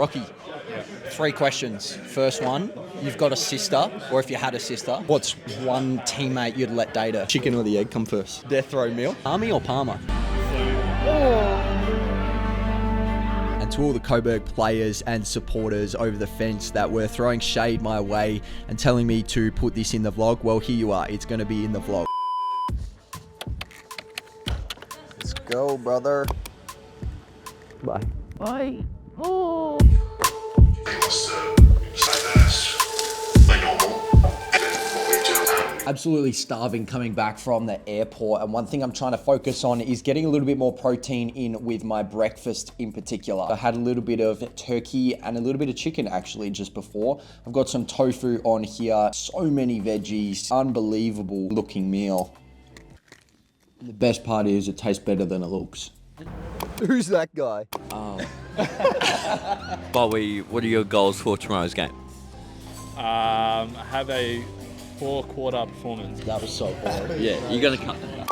Rocky. Yeah. 3 questions. First one, you've got a sister, or if you had a sister, what's one teammate you'd let date her? Chicken or the egg come first? Death row meal. Army or Palmer? And to all the Coburg players and supporters over the fence that were throwing shade my way and telling me to put this in the vlog, well, here you are. It's going to be in the vlog. Let's go, brother. Bye. Bye. Oh. Absolutely starving coming back from the airport, and one thing I'm trying to focus on is getting a little bit more protein in with my breakfast in particular. I had a little bit of turkey and a little bit of chicken actually just before. I've got some tofu on here, so many veggies, unbelievable looking meal. And the best part is it tastes better than it looks. Who's that guy? Bobby, what are your goals for tomorrow's game? Have a 4-quarter performance. That was so boring. Yeah, you're going to cut that.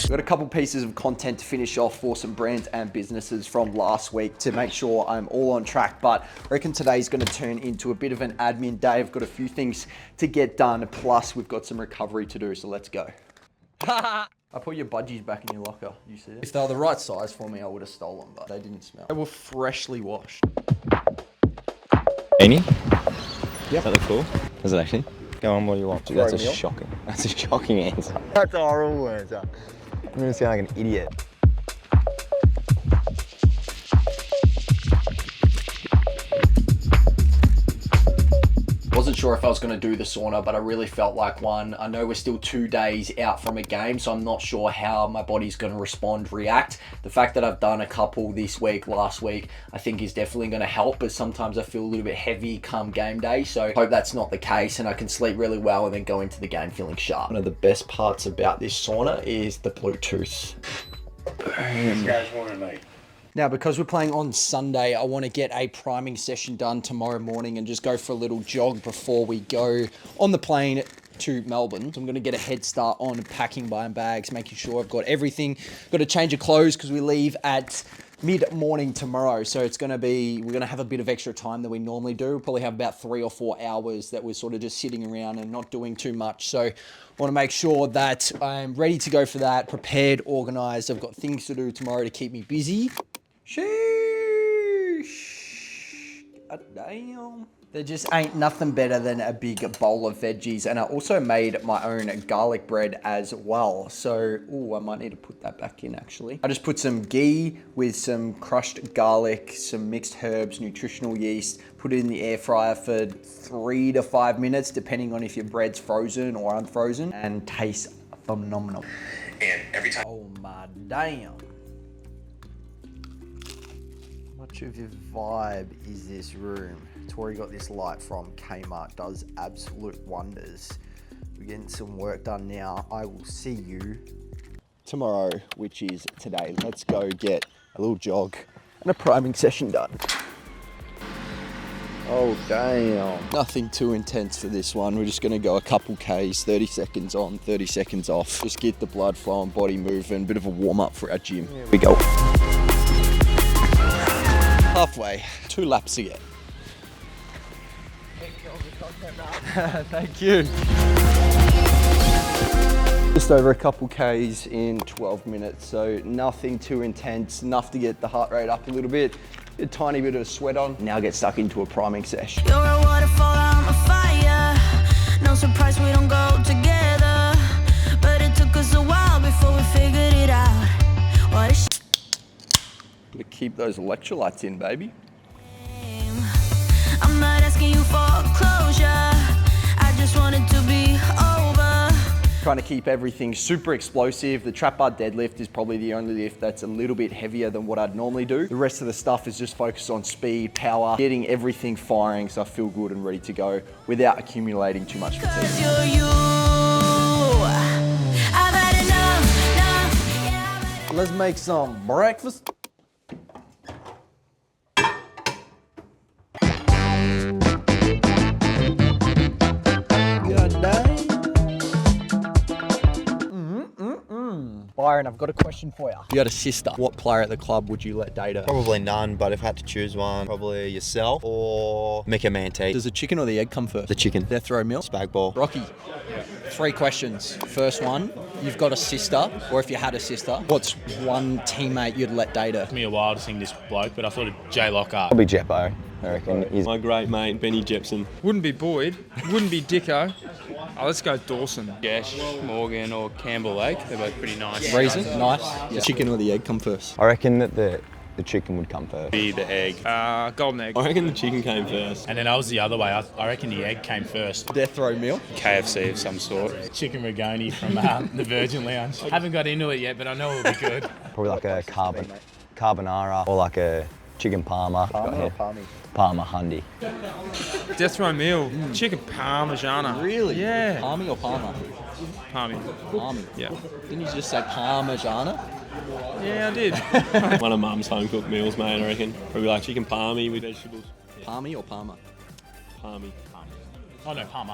We've got a couple pieces of content to finish off for some brands and businesses from last week to make sure I'm all on track, but I reckon today's going to turn into a bit of an admin day. I've got a few things to get done, plus we've got some recovery to do, so let's go. I put your budgies back in your locker, you see it? If they were the right size for me, I would have stolen, but they didn't smell. They were freshly washed. Any? Yep. That look cool? Does it actually? Go on, what do you want? Dude, that's a shocking. That's a shocking answer. That's a horrible answer. I'm gonna sound like an idiot. Wasn't sure if I was going to do the sauna, but I really felt like one. I know we're still 2 days out from a game, so I'm not sure how my body's going to respond, react. The fact that I've done a couple this week, last week, I think is definitely going to help, but sometimes I feel a little bit heavy come game day, so I hope that's not the case and I can sleep really well and then go into the game feeling sharp. One of the best parts about this sauna is the Bluetooth. This guy's wanting me. Now, because we're playing on Sunday, I want to get a priming session done tomorrow morning and just go for a little jog before we go on the plane to Melbourne. So I'm going to get a head start on packing my bags, making sure I've got everything. Got to change of clothes because we leave at mid-morning tomorrow. So it's going to be, we're going to have a bit of extra time than we normally do. We'll probably have about 3 or 4 hours that we're sort of just sitting around and not doing too much. So I want to make sure that I'm ready to go for that, prepared, organized. I've got things to do tomorrow to keep me busy. Sheesh. God damn. There just ain't nothing better than a big bowl of veggies. And I also made my own garlic bread as well. So, I might need to put that back in actually. I just put some ghee with some crushed garlic, some mixed herbs, nutritional yeast, put it in the air fryer for 3 to 5 minutes, depending on if your bread's frozen or unfrozen, and tastes phenomenal. And every time. Oh my damn. Much of your vibe is this room. Tori got this light from Kmart, does absolute wonders. We're getting some work done now. I will see you tomorrow, which is today. Let's go get a little jog and a priming session done. Oh damn. Nothing too intense for this one. We're just gonna go a couple Ks, 30 seconds on, 30 seconds off. Just get the blood flowing, body moving, bit of a warm up for our gym. Here we go. Halfway, 2 laps to get. Thank you. Just over a couple Ks in 12 minutes, so nothing too intense, enough to get the heart rate up a little bit, a tiny bit of sweat on. Now get stuck into a priming sesh. You're a waterfall, I'm a fire. No surprise we don't go together, but it took us a while before we figured it out. What is Gotta keep those electrolytes in, baby. I'm not asking you for closure, I just want it to be over. Trying to keep everything super explosive. The trap bar deadlift is probably the only lift that's a little bit heavier than what I'd normally do. The rest of the stuff is just focused on speed, power, getting everything firing so I feel good and ready to go without accumulating too much fatigue. 'Cause you're you. I've had enough, yeah, I've had Let's make some breakfast. Good day. Byron, I've got a question for you. You had a sister. What player at the club would you let date her? Probably none, but if I had to choose one, probably yourself or Mika Mante. Does the chicken or the egg come first? The chicken. Death row meal? Spag ball. Rocky, 3 questions. First one, you've got a sister, or if you had a sister, what's one teammate you'd let date her? Took me a while to sing this bloke, but I thought of Jay Lockhart. Probably Jeppo, I reckon. He's My great mate, Benny Jepson. Wouldn't be Boyd, wouldn't be Dicko. Oh, let's go Dawson. Gash, Morgan, or Campbell Lake. They're both pretty nice. Reason? Nice. The chicken or the egg come first? I reckon that the chicken would come first. Be the egg. Golden egg. I reckon the chicken came first. And then I was the other way. I reckon the egg came first. Death row meal? KFC of some sort. Chicken Rigoni from the Virgin Lounge. Haven't got into it yet, but I know it'll be good. Probably like a carbonara or like a chicken parma. Parma Hundi. Death row meal. Chicken parmigiana. Really? Yeah. Palmy or Parma? Palmy. Palmy. Yeah. Didn't you just say Parmigiana? Yeah, I did. One of Mum's home cooked meals, mate, I reckon. Probably like chicken palmy with vegetables. Palmy or Parma? Palmy. Oh no, Palmer.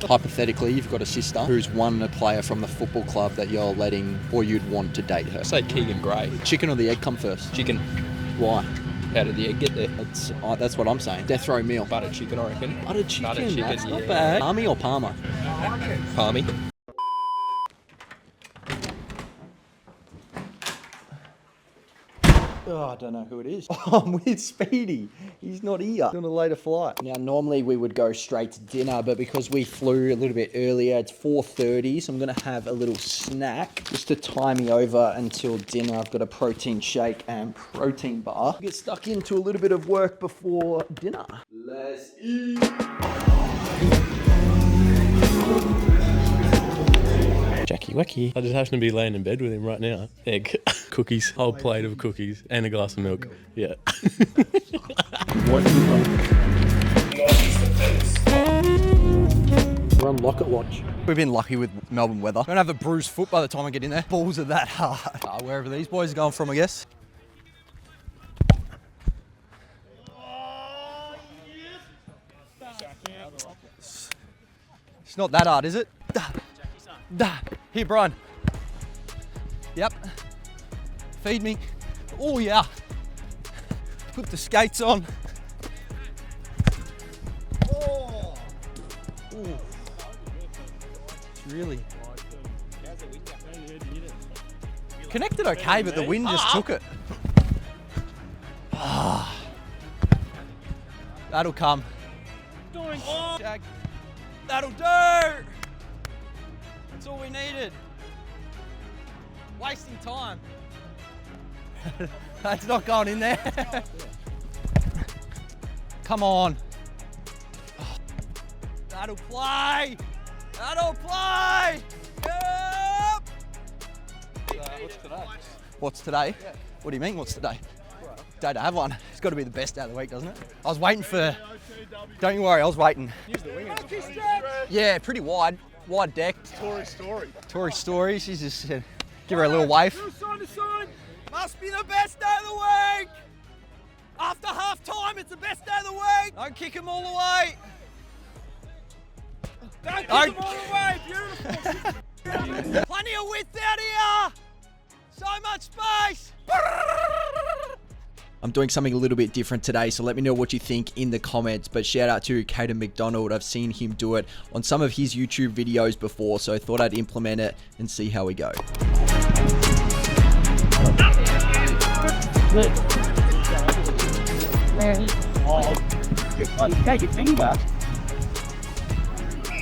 Hypothetically, you've got a sister who's won a player from the football club that you're letting, or you'd want to date her. Say Keegan Gray. Chicken or the egg come first? Chicken. Why? How did the egg get there? That's what I'm saying. Death row meal. Butter chicken, I reckon. Butter chicken, Butter chicken, that's not yeah. bad. Palmy or Parma? Palmy. Oh, I don't know who it is. Oh, I'm with Speedy. He's not here. He's on a later flight. Now, normally we would go straight to dinner, but because we flew a little bit earlier, it's 4:30, so I'm going to have a little snack just to tie me over until dinner. I've got a protein shake and protein bar. Get stuck into a little bit of work before dinner. Let's eat. Jackie Wacky. I just happen to be laying in bed with him right now. Egg, cookies, whole plate of cookies, and a glass of milk. Yeah. Run Locket Watch. We've been lucky with Melbourne weather. Don't have a bruised foot by the time I get in there. Balls are that hard. Wherever these boys are going from, I guess. It's not that hard, is it? Here, Brian. Yep. Feed me. Oh, yeah. Put the skates on. Oh. Ooh. It's really connected okay, but the wind just took it. That'll come. Jack. That'll do. That's all we needed. Wasting time. That's not going in there. Come on. That'll play. That'll play. Yep. What's today? What's today? Yeah. What do you mean, what's today? Day to have one. It's got to be the best out of the week, doesn't it? I was waiting for... Don't you worry, I was waiting. Yeah, pretty wide. Wide deck. Tory Story. She's just... give her a little wave. Must be the best day of the week! After half time, it's the best day of the week! Don't kick them all away! Don't kick them all away! Beautiful! Plenty of width out here! So much space! I'm doing something a little bit different today, so let me know what you think in the comments. But shout out to Caden McDonald. I've seen him do it on some of his YouTube videos before, so I thought I'd implement it and see how we go.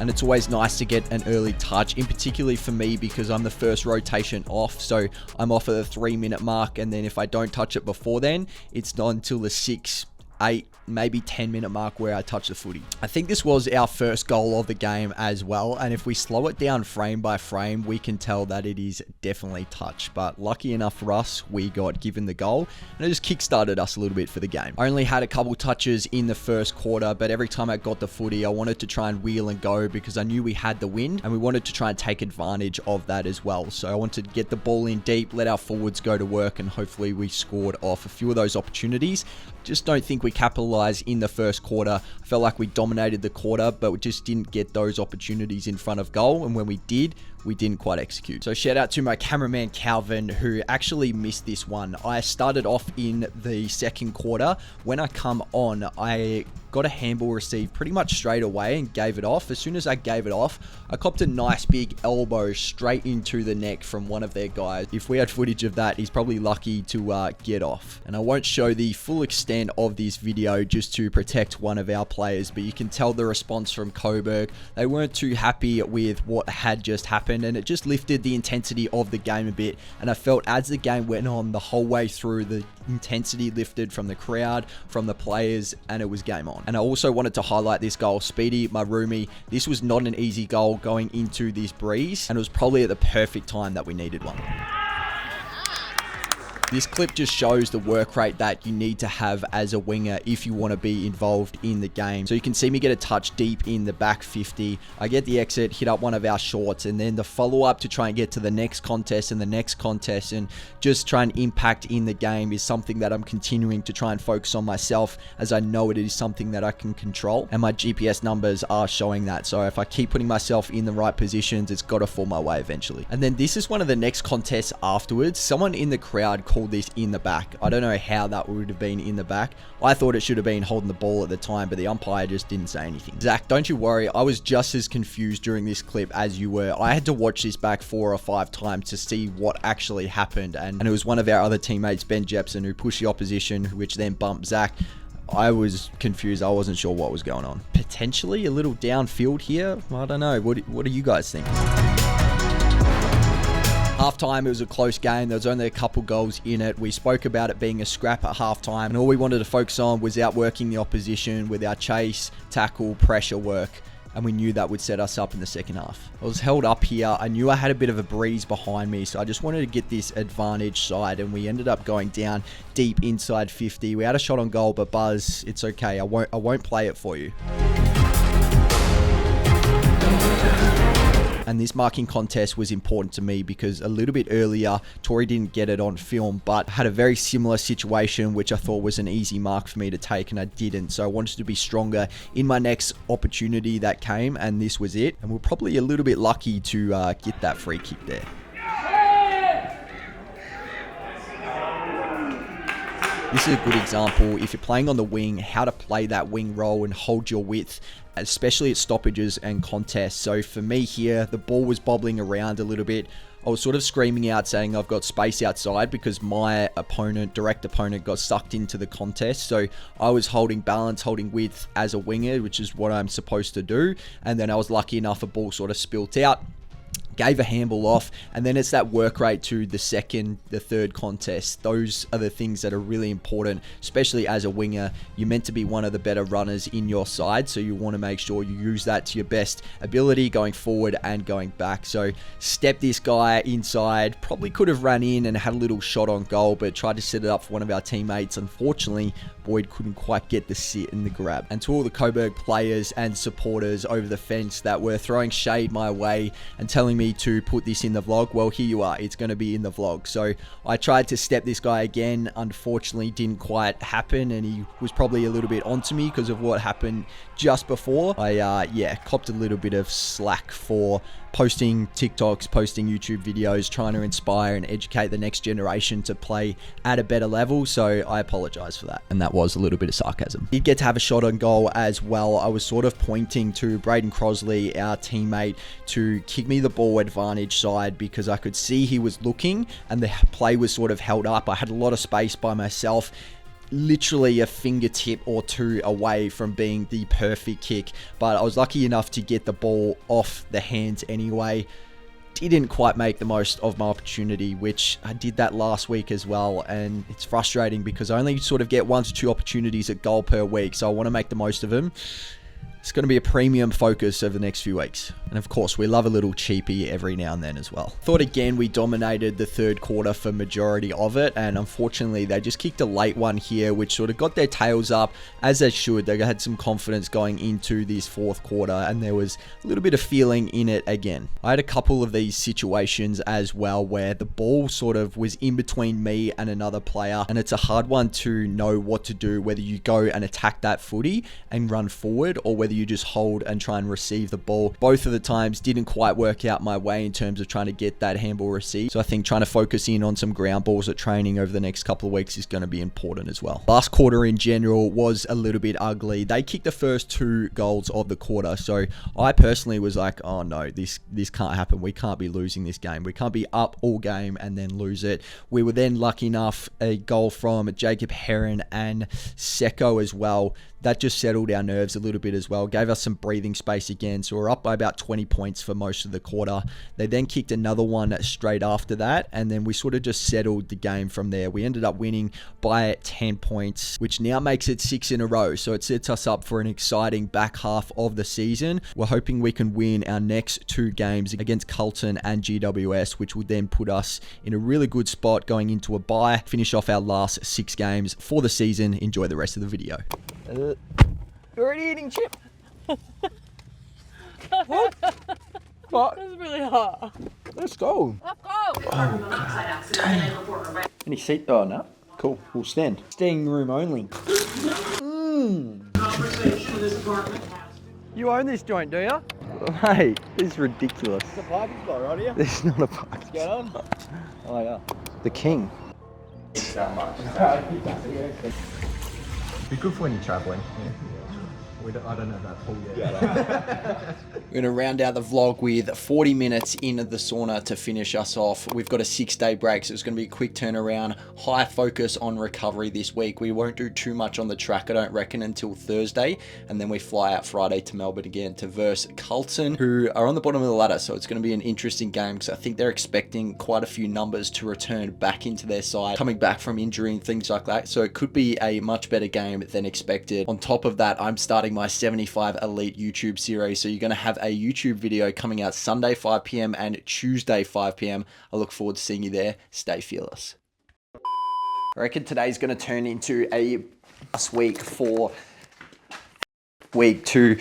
And it's always nice to get an early touch, in particularly for me because I'm the first rotation off, so I'm off at the 3-minute mark, and then if I don't touch it before then, it's not until the 6 8, maybe 10-minute mark where I touched the footy. I think this was our first goal of the game as well, and if we slow it down frame by frame, we can tell that it is definitely touch. But lucky enough for us, we got given the goal, and it just kick-started us a little bit for the game. I only had a couple touches in the first quarter, but every time I got the footy, I wanted to try and wheel and go because I knew we had the wind, and we wanted to try and take advantage of that as well. So I wanted to get the ball in deep, let our forwards go to work, and hopefully we scored off a few of those opportunities. Just don't think we capitalized in the first quarter. I felt like we dominated the quarter, but we just didn't get those opportunities in front of goal. And when we did, we didn't quite execute. So shout out to my cameraman Calvin, who actually missed this one. I started off in the second quarter. When I come on, I got a handball receive pretty much straight away and gave it off. As soon as I gave it off, I copped a nice big elbow straight into the neck from one of their guys. If we had footage of that, he's probably lucky to get off. And I won't show the full extent of this video just to protect one of our players, but you can tell the response from Coburg. They weren't too happy with what had just happened, and it just lifted the intensity of the game a bit. And I felt as the game went on the whole way through, the intensity lifted from the crowd, from the players, and it was game on. And I also wanted to highlight this goal. Speedy, my roomie, this was not an easy goal going into this breeze, and it was probably at the perfect time that we needed one. This clip just shows the work rate that you need to have as a winger if you want to be involved in the game. So you can see me get a touch deep in the back 50. I get the exit, hit up one of our shorts, and then the follow-up to try and get to the next contest and the next contest and just try and impact in the game is something that I'm continuing to try and focus on myself, as I know it is something that I can control. And my GPS numbers are showing that. So if I keep putting myself in the right positions, it's got to fall my way eventually. And then this is one of the next contests afterwards. Someone in the crowd called this in the back. I don't know how that would have been in the back. I thought it should have been holding the ball at the time, but the umpire just didn't say anything. Zach, don't you worry. I was just as confused during this clip as you were. I had to watch this back 4 or 5 times to see what actually happened. And it was one of our other teammates, Ben Jepson, who pushed the opposition, which then bumped Zach. I was confused. I wasn't sure what was going on. Potentially a little downfield here. I don't know. What do you guys think? Halftime, it was a close game. There was only a couple goals in it. We spoke about it being a scrap at halftime, and all we wanted to focus on was outworking the opposition with our chase, tackle, pressure work, and we knew that would set us up in the second half. I was held up here. I knew I had a bit of a breeze behind me, so I just wanted to get this advantage side, and we ended up going down deep inside 50. We had a shot on goal, but Buzz, it's okay. I won't play it for you. And this marking contest was important to me because a little bit earlier, Tori didn't get it on film, but had a very similar situation, which I thought was an easy mark for me to take, and I didn't. So I wanted to be stronger in my next opportunity that came, and this was it. And we're probably a little bit lucky to get that free kick there. This is a good example, if you're playing on the wing, how to play that wing role and hold your width, especially at stoppages and contests. So for me here, the ball was bobbling around a little bit. I was sort of screaming out saying I've got space outside because my direct opponent got sucked into the contest. So I was holding balance, holding width as a winger, which is what I'm supposed to do. And then I was lucky enough, a ball sort of spilt out. Gave a handball off, and then it's that work rate to the second, the third contest. Those are the things that are really important, especially as a winger. You're meant to be one of the better runners in your side, so you want to make sure you use that to your best ability going forward and going back. So step this guy inside, probably could have run in and had a little shot on goal, but tried to set it up for one of our teammates. Unfortunately, Boyd couldn't quite get the sit and the grab. And to all the Coburg players and supporters over the fence that were throwing shade my way and telling me to put this in the vlog, well, here you are. It's going to be in the vlog. So I tried to step this guy again. Unfortunately, didn't quite happen, and he was probably a little bit onto me because of what happened just before. I copped a little bit of slack for posting TikToks, posting YouTube videos, trying to inspire and educate the next generation to play at a better level. So I apologize for that. And that was a little bit of sarcasm. Did get to have a shot on goal as well. I was sort of pointing to Braden Crosley, our teammate, to kick me the ball advantage side because I could see he was looking and the play was sort of held up. I had a lot of space by myself, literally a fingertip or two away from being the perfect kick, but I was lucky enough to get the ball off the hands anyway. didn't quite make the most of my opportunity, which I did that last week as well, and it's frustrating because I only sort of get 1 to 2 opportunities at goal per week, so I want to make the most of them. It's going to be a premium focus over the next few weeks. And of course, we love a little cheapie every now and then as well. Thought again, we dominated the third quarter for majority of it. And unfortunately, they just kicked a late one here, which sort of got their tails up as they should. They had some confidence going into this fourth quarter, and there was a little bit of feeling in it again. I had a couple of these situations as well where the ball sort of was in between me and another player. And it's a hard one to know what to do, whether you go and attack that footy and run forward, or whether you just hold and try and receive the ball. Both of the times didn't quite work out my way in terms of trying to get that handball received. So I think trying to focus in on some ground balls at training over the next couple of weeks is going to be important as well. Last quarter in general was a little bit ugly. They kicked the first 2 goals of the quarter. So I personally was like, oh no, this can't happen. We can't be losing this game. We can't be up all game and then lose it. We were then lucky enough, a goal from Jacob Heron and Seko as well. That just settled our nerves a little bit as well. Gave us some breathing space again. So we're up by about 20 points for most of the quarter. They then kicked another one straight after that. And then we sort of just settled the game from there. We ended up winning by 10 points, which now makes it 6 in a row. So it sets us up for an exciting back half of the season. We're hoping we can win our next 2 games against Carlton and GWS, which will then put us in a really good spot going into a bye. Finish off our last 6 games for the season. Enjoy the rest of the video. You're already eating chip. What? That's really hot. Let's go. Let's go. Any seat? Oh, no. Cool. We'll stand. Standing room only. You own this joint, do you? Mate, this is ridiculous. The parking spot right here. This is not a park. Get on. Oh yeah. The king. Be good for when you're travelling. I don't know that pool yet. We're going to round out the vlog with 40 minutes in the sauna to finish us off. We've got a 6-day break, so it's going to be a quick turnaround. High focus on recovery this week. We won't do too much on the track, I don't reckon, until Thursday. And then we fly out Friday to Melbourne again to verse Carlton, who are on the bottom of the ladder. So it's going to be an interesting game because I think they're expecting quite a few numbers to return back into their side, coming back from injury and things like that. So it could be a much better game than expected. On top of that, I'm starting my 75 Elite YouTube series. So you're going to have a YouTube video coming out Sunday 5 p.m. and Tuesday 5 p.m. I look forward to seeing you there. Stay fearless. I reckon today's going to turn into a week for week 2